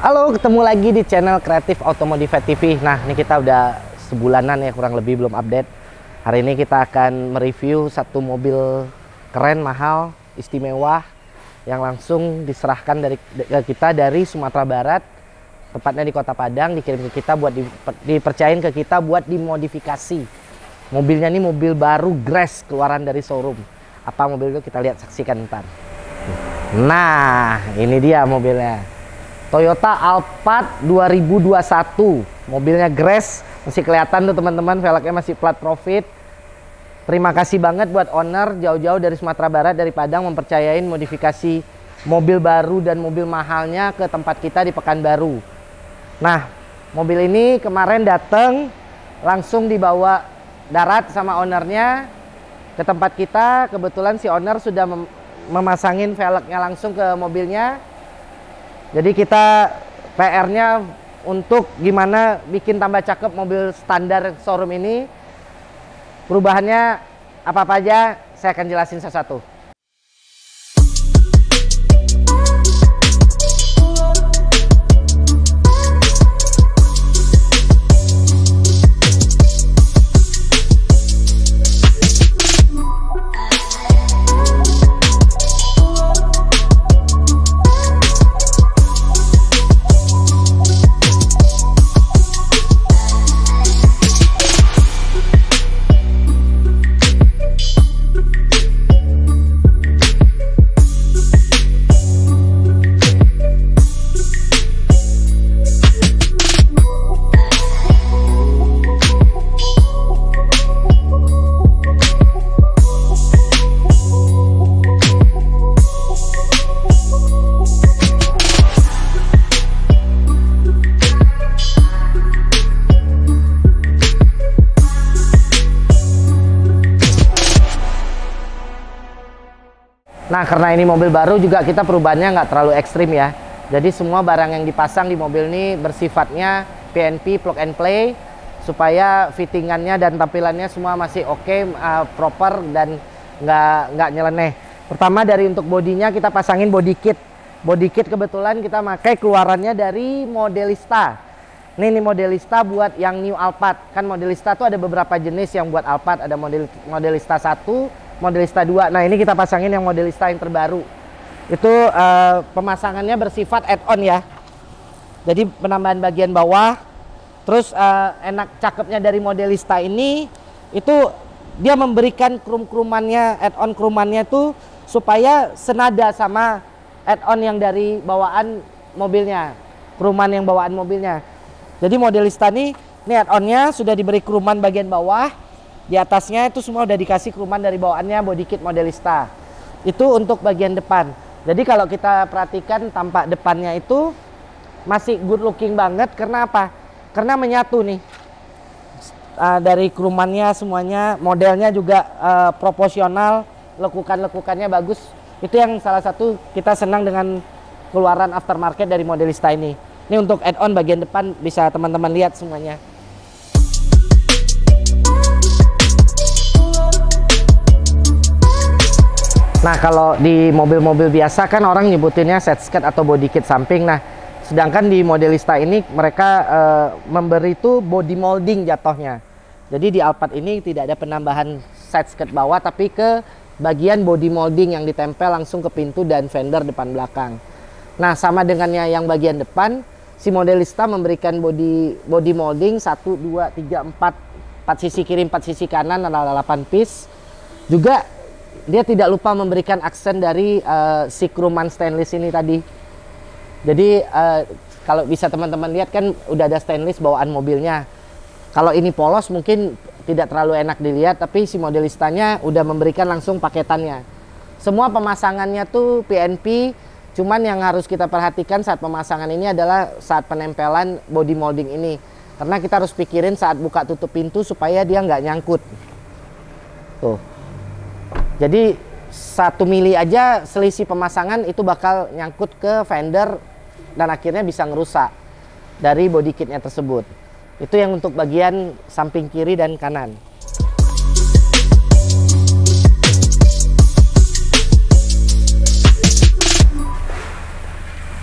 Halo, ketemu lagi di channel Kreatif Automotive TV. Nah, ini kita udah sebulanan ya, kurang lebih belum update. Hari ini kita akan mereview satu mobil keren, mahal, istimewa yang langsung diserahkan ke kita dari Sumatera Barat, tepatnya di Kota Padang, dikirim ke kita buat dipercayain ke kita buat dimodifikasi. Mobilnya ini mobil baru Grass keluaran dari showroom. Apa mobil itu kita lihat, saksikan ntar. Nah, ini dia mobilnya. Toyota Alphard 2021, mobilnya Grass, masih kelihatan tuh teman-teman, velgnya masih plat profit. Terima kasih banget buat owner jauh-jauh dari Sumatera Barat, dari Padang, mempercayain modifikasi mobil baru dan mobil mahalnya ke tempat kita di Pekanbaru. Nah, mobil ini kemarin datang langsung dibawa darat sama ownernya ke tempat kita. Kebetulan si owner sudah memasangin velgnya langsung ke mobilnya. Jadi kita PR-nya untuk gimana bikin tambah cakep mobil standar showroom ini. Perubahannya apa-apa aja saya akan jelasin satu-satu. Nah, karena ini mobil baru juga kita perubahannya nggak terlalu ekstrim ya. Jadi semua barang yang dipasang di mobil ini bersifatnya PNP, plug and play, supaya fittingannya dan tampilannya semua masih oke, proper dan nggak nyeleneh. Pertama dari untuk bodinya kita pasangin body kit. Body kit kebetulan kita pakai keluarannya dari Modelista. Ini Modelista buat yang new Alphard. Kan Modelista tuh ada beberapa jenis yang buat Alphard, ada Modelista 1, Modelista 2. Nah, ini kita pasangin yang Modelista yang terbaru. Itu pemasangannya bersifat add-on ya. Jadi penambahan bagian bawah. Terus enak cakepnya dari Modelista ini, itu dia memberikan krum-krumannya, add-on krumannya tuh supaya senada sama add-on yang dari bawaan mobilnya. Kruman yang bawaan mobilnya. Jadi Modelista ini add-onnya sudah diberi kruman bagian bawah. Di atasnya itu semua udah dikasih kruman dari bawaannya body kit Modelista. Itu untuk bagian depan. Jadi kalau kita perhatikan tampak depannya itu masih good looking banget. Karena apa? Karena menyatu nih. Dari krumannya semuanya, modelnya juga proporsional, lekukan-lekukannya bagus. Itu yang salah satu kita senang dengan keluaran aftermarket dari Modelista ini. Ini untuk add-on bagian depan, bisa teman-teman lihat semuanya. Nah, kalau di mobil-mobil biasa kan orang nyebutinnya set skirt atau body kit samping. Nah, sedangkan di Modelista ini mereka memberi itu body molding jatuhnya. Jadi di Alphard ini tidak ada penambahan set skirt bawah, tapi ke bagian body molding yang ditempel langsung ke pintu dan fender depan belakang. Nah, sama dengannya yang bagian depan, si Modelista memberikan body molding 1, 2, 3, 4 sisi kiri, 4 sisi kanan, ada 8 piece. Juga dia tidak lupa memberikan aksen dari si kruman stainless ini tadi. Jadi kalau bisa teman-teman lihat kan udah ada stainless bawaan mobilnya. Kalau ini polos mungkin tidak terlalu enak dilihat, tapi si Modelistanya udah memberikan langsung paketannya. Semua pemasangannya tuh PNP, cuman yang harus kita perhatikan saat pemasangan ini adalah saat penempelan body molding ini. Karena kita harus pikirin saat buka tutup pintu supaya dia nggak nyangkut. Tuh. Jadi 1 mili aja selisih pemasangan itu bakal nyangkut ke fender dan akhirnya bisa ngerusak dari body kitnya tersebut. Itu yang untuk bagian samping kiri dan kanan.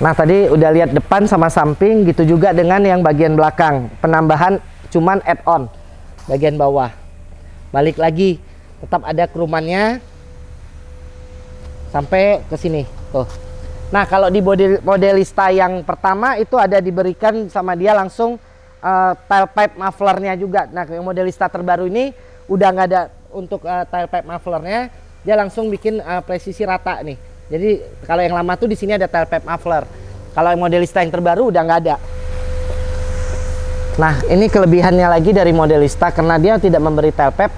Nah tadi udah lihat depan sama samping, gitu juga dengan yang bagian belakang. Penambahan cuman add-on bagian bawah. Balik lagi, tetap ada kerumannya sampai ke sini tuh. Nah kalau di Modelista yang pertama itu ada diberikan sama dia langsung tailpipe mufflernya juga. Nah yang Modelista terbaru ini udah nggak ada untuk tailpipe mufflernya, dia langsung bikin presisi rata nih. Jadi kalau yang lama tuh di sini ada tailpipe muffler. Kalau yang Modelista yang terbaru udah nggak ada. Nah ini kelebihannya lagi dari Modelista, karena dia tidak memberi tailpipe,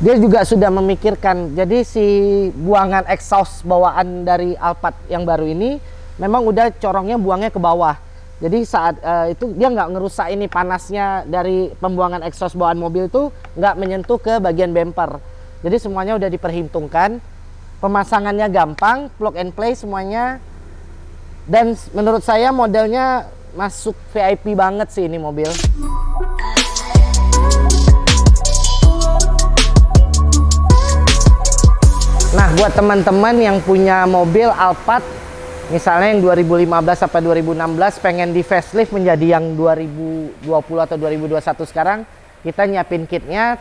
dia juga sudah memikirkan. Jadi si buangan exhaust bawaan dari Alphard yang baru ini memang udah corongnya buangnya ke bawah. Jadi saat itu dia nggak ngerusak ini, panasnya dari pembuangan exhaust bawaan mobil itu nggak menyentuh ke bagian bumper. Jadi semuanya udah diperhitungkan, pemasangannya gampang, plug and play semuanya. Dan menurut saya modelnya masuk VIP banget sih ini mobil. Nah buat teman-teman yang punya mobil Alphard, misalnya yang 2015 sampai 2016 pengen di facelift menjadi yang 2020 atau 2021 sekarang, kita nyiapin kitnya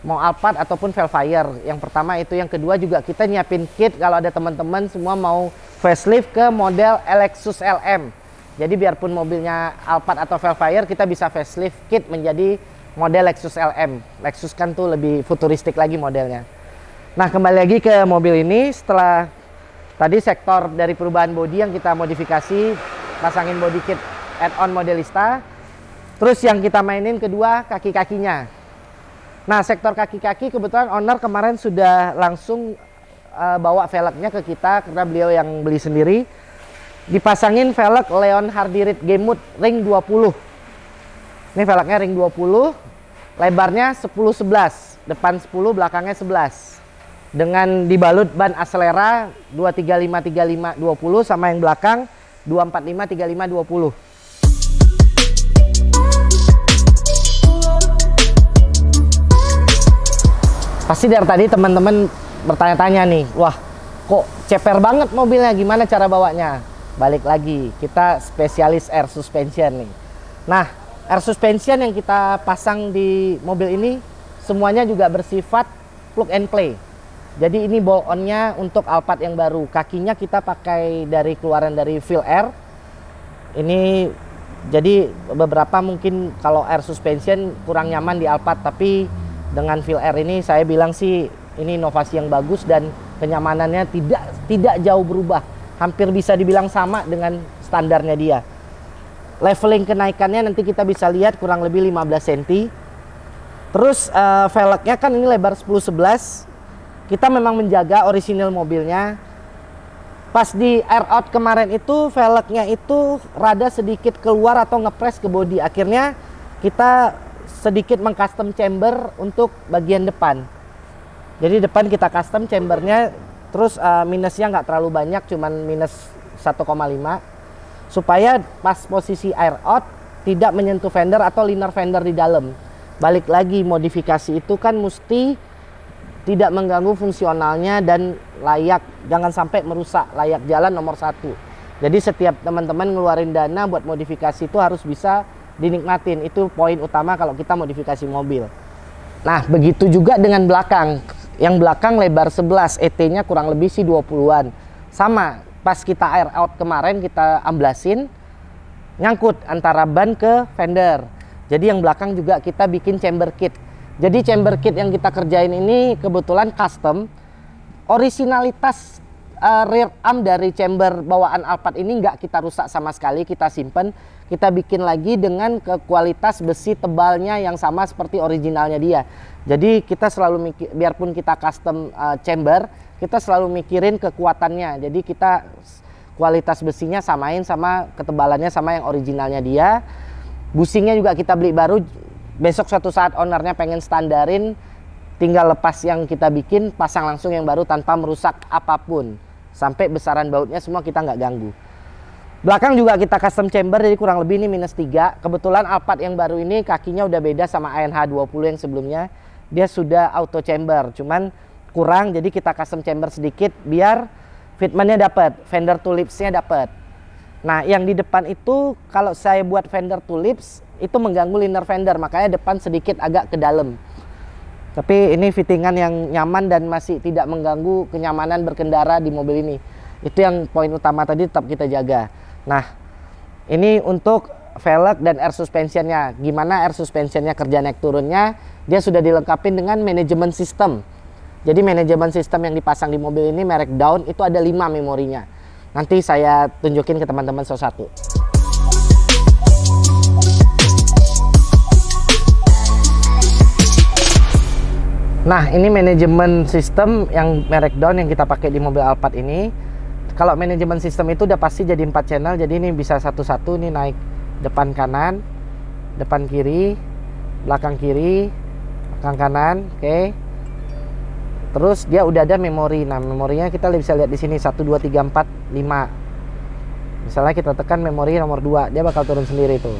mau Alphard ataupun Velfire. Yang pertama itu, yang kedua juga kita nyiapin kit kalau ada teman-teman semua mau facelift ke model Lexus LM. Jadi biarpun mobilnya Alphard atau Velfire, kita bisa facelift kit menjadi model Lexus LM. Lexus kan tuh lebih futuristik lagi modelnya. Nah kembali lagi ke mobil ini, setelah tadi sektor dari perubahan bodi yang kita modifikasi, pasangin body kit add-on Modelista. Terus yang kita mainin kedua kaki-kakinya. Nah sektor kaki-kaki kebetulan owner kemarin sudah langsung bawa velgnya ke kita, karena beliau yang beli sendiri. Dipasangin velg Leon Hardy Gamut ring 20. Ini velgnya ring 20, lebarnya 10-11, depan 10, belakangnya 11. Dengan dibalut ban Acelera 235-35-20 sama yang belakang 245-35-20. Pasti dari tadi teman-teman bertanya-tanya nih, wah kok ceper banget mobilnya, gimana cara bawanya? Balik lagi, kita spesialis air suspension nih. Nah, air suspension yang kita pasang di mobil ini semuanya juga bersifat plug and play. Jadi ini bolt on-nya untuk Alphard yang baru. Kakinya kita pakai dari keluaran dari Feel Air. Ini jadi beberapa mungkin kalau air suspension kurang nyaman di Alphard, tapi dengan Feel Air ini saya bilang sih ini inovasi yang bagus dan kenyamanannya tidak jauh berubah. Hampir bisa dibilang sama dengan standarnya dia. Leveling kenaikannya nanti kita bisa lihat kurang lebih 15 cm. Terus velgnya kan ini lebar 10-11. Kita memang menjaga orisinil mobilnya. Pas di air out kemarin itu velgnya itu rada sedikit keluar atau ngepres ke bodi. Akhirnya kita sedikit mengcustom chamber untuk bagian depan. Jadi depan kita custom chambernya. Terus minusnya nggak terlalu banyak, cuman minus 1,5, supaya pas posisi air out tidak menyentuh fender atau liner fender di dalam. Balik lagi, modifikasi itu kan mesti tidak mengganggu fungsionalnya dan layak, jangan sampai merusak layak jalan nomor 1. Jadi setiap teman-teman ngeluarin dana buat modifikasi itu harus bisa dinikmatin. Itu poin utama kalau kita modifikasi mobil. Nah begitu juga dengan belakang. Yang belakang lebar 11, ET-nya kurang lebih sih 20-an. Sama, pas kita air out kemarin kita amblasin, nyangkut antara ban ke fender. Jadi yang belakang juga kita bikin chamber kit. Jadi chamber kit yang kita kerjain ini kebetulan custom. Originalitas rear arm dari chamber bawaan Alphard ini nggak kita rusak sama sekali, kita simpen. Kita bikin lagi dengan kualitas besi tebalnya yang sama seperti originalnya dia. Jadi kita selalu mikir, biarpun kita custom chamber, kita selalu mikirin kekuatannya. Jadi kita kualitas besinya samain sama ketebalannya sama yang originalnya dia. Bushingnya juga kita beli baru. Besok suatu saat ownernya pengen standarin, tinggal lepas yang kita bikin, pasang langsung yang baru tanpa merusak apapun. Sampai besaran bautnya semua kita nggak ganggu. Belakang juga kita custom chamber, jadi kurang lebih ini minus 3. Kebetulan Alphard yang baru ini kakinya udah beda sama ANH 20 yang sebelumnya. Dia sudah auto chamber, cuman kurang, jadi kita custom chamber sedikit biar fitmentnya dapat, fender to lipsnya dapat. Nah, yang di depan itu kalau saya buat fender tulips itu mengganggu liner fender, makanya depan sedikit agak ke dalam. Tapi ini fittingan yang nyaman dan masih tidak mengganggu kenyamanan berkendara di mobil ini. Itu yang poin utama tadi tetap kita jaga. Nah, ini untuk velg dan air suspensionnya. Gimana air suspensionnya kerja naik turunnya? Dia sudah dilengkapi dengan manajemen sistem. Jadi manajemen sistem yang dipasang di mobil ini merek Dawn itu ada 5 memorinya. Nanti saya tunjukin ke teman-teman satu-satu. Nah, ini manajemen sistem yang merek Dawn yang kita pakai di mobil Alphard ini. Kalau manajemen sistem itu udah pasti jadi 4 channel. Jadi ini bisa satu-satu nih naik depan kanan, depan kiri, belakang kiri, belakang kanan, oke. Terus dia udah ada memori. Nah, memorinya kita bisa lihat di sini 1 2 3 4 5. Misalnya kita tekan memori nomor 2, dia bakal turun sendiri tuh.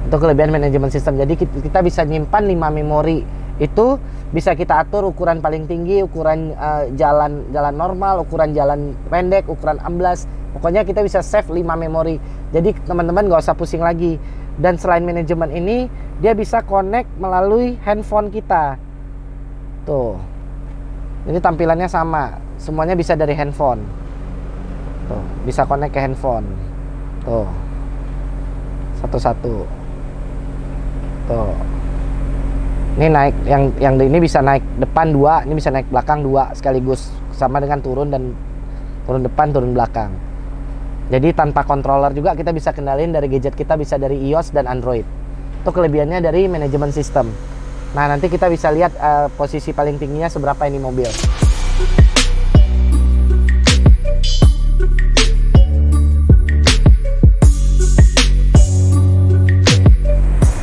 Itu kelebihan manajemen sistem. Jadi kita bisa nyimpan 5 memori. Itu bisa kita atur ukuran paling tinggi, ukuran jalan normal, ukuran jalan pendek, ukuran amblas. Pokoknya kita bisa save 5 memori. Jadi teman-teman nggak usah pusing lagi. Dan selain manajemen ini, dia bisa connect melalui handphone kita. Tuh, ini tampilannya sama, semuanya bisa dari handphone. Tuh, bisa connect ke handphone. Tuh, satu-satu. Tuh, ini naik, yang ini bisa naik depan 2, ini bisa naik belakang 2 sekaligus, sama dengan turun dan turun depan, turun belakang. Jadi tanpa controller juga kita bisa kendalin dari gadget kita, bisa dari iOS dan Android. Itu kelebihannya dari manajemen sistem. Nah, nanti kita bisa lihat posisi paling tingginya seberapa ini mobil.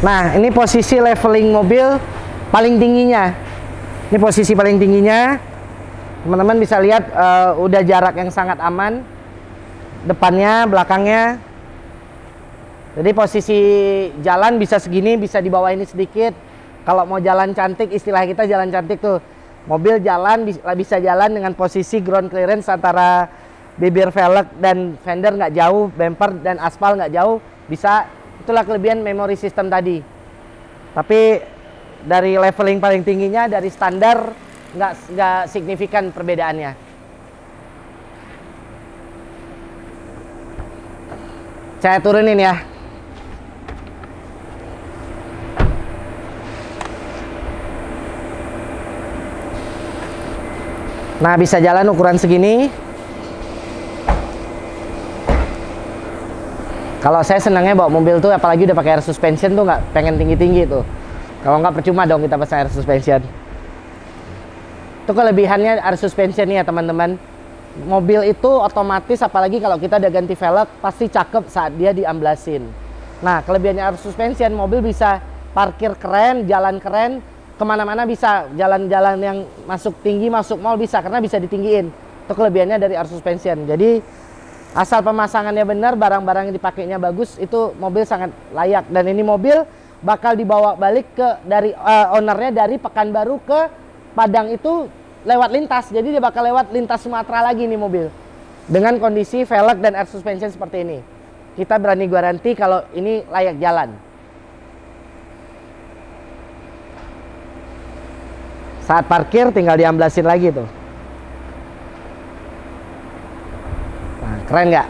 Nah, ini posisi leveling mobil paling tingginya. Ini posisi paling tingginya. Teman-teman bisa lihat udah jarak yang sangat aman. Depannya, belakangnya. Jadi posisi jalan bisa segini, bisa di bawah ini sedikit. Kalau mau jalan cantik, istilah kita jalan cantik tuh, mobil jalan bisa jalan dengan posisi ground clearance antara bibir velg dan fender nggak jauh, bumper dan aspal nggak jauh, bisa. Itulah kelebihan memori sistem tadi. Tapi dari leveling paling tingginya, dari standar nggak signifikan perbedaannya. Saya turunin ya. Nah, bisa jalan ukuran segini. Kalau saya senangnya bawa mobil tuh, apalagi udah pakai air suspension tuh, nggak pengen tinggi-tinggi tuh. Kalau nggak percuma dong kita pasang air suspension. Itu kelebihannya air suspension ya teman-teman. Mobil itu otomatis, apalagi kalau kita udah ganti velg, pasti cakep saat dia diamblasin. Nah, kelebihannya air suspension, mobil bisa parkir keren, jalan keren, kemana-mana bisa, jalan-jalan yang masuk tinggi, masuk mall bisa, karena bisa ditinggiin. Itu kelebihannya dari air suspension. Jadi asal pemasangannya benar, barang-barang yang dipakainya bagus, itu mobil sangat layak. Dan ini mobil bakal dibawa balik ke dari ownernya dari Pekanbaru ke Padang itu lewat lintas. Jadi dia bakal lewat lintas Sumatera lagi nih mobil, dengan kondisi velg dan air suspension seperti ini. Kita berani garansi kalau ini layak jalan. Saat parkir tinggal diamblasin lagi tuh. Nah, keren nggak?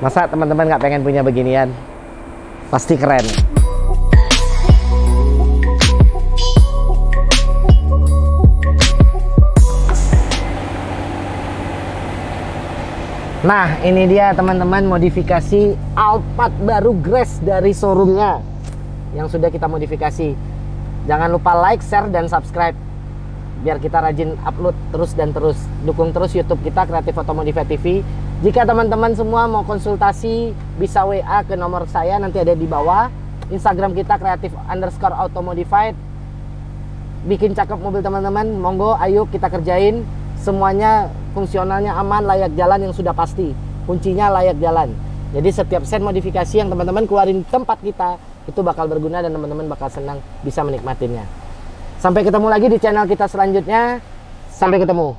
Masa teman-teman nggak pengen punya beginian? Pasti keren. Nah, ini dia teman-teman modifikasi Alphard baru Grace dari showroomnya yang sudah kita modifikasi. Jangan lupa like, share, dan subscribe biar kita rajin upload terus dan terus. Dukung terus YouTube kita, Kreatif Otomodified TV. Jika teman-teman semua mau konsultasi, bisa WA ke nomor saya, nanti ada di bawah. Instagram kita Kreatif_Otomodified. Bikin cakep mobil teman-teman, monggo ayo kita kerjain. Semuanya fungsionalnya aman, layak jalan yang sudah pasti. Kuncinya layak jalan. Jadi setiap sen modifikasi yang teman-teman keluarin tempat kita, itu bakal berguna dan teman-teman bakal senang bisa menikmatinya. Sampai ketemu lagi di channel kita selanjutnya. Sampai ketemu.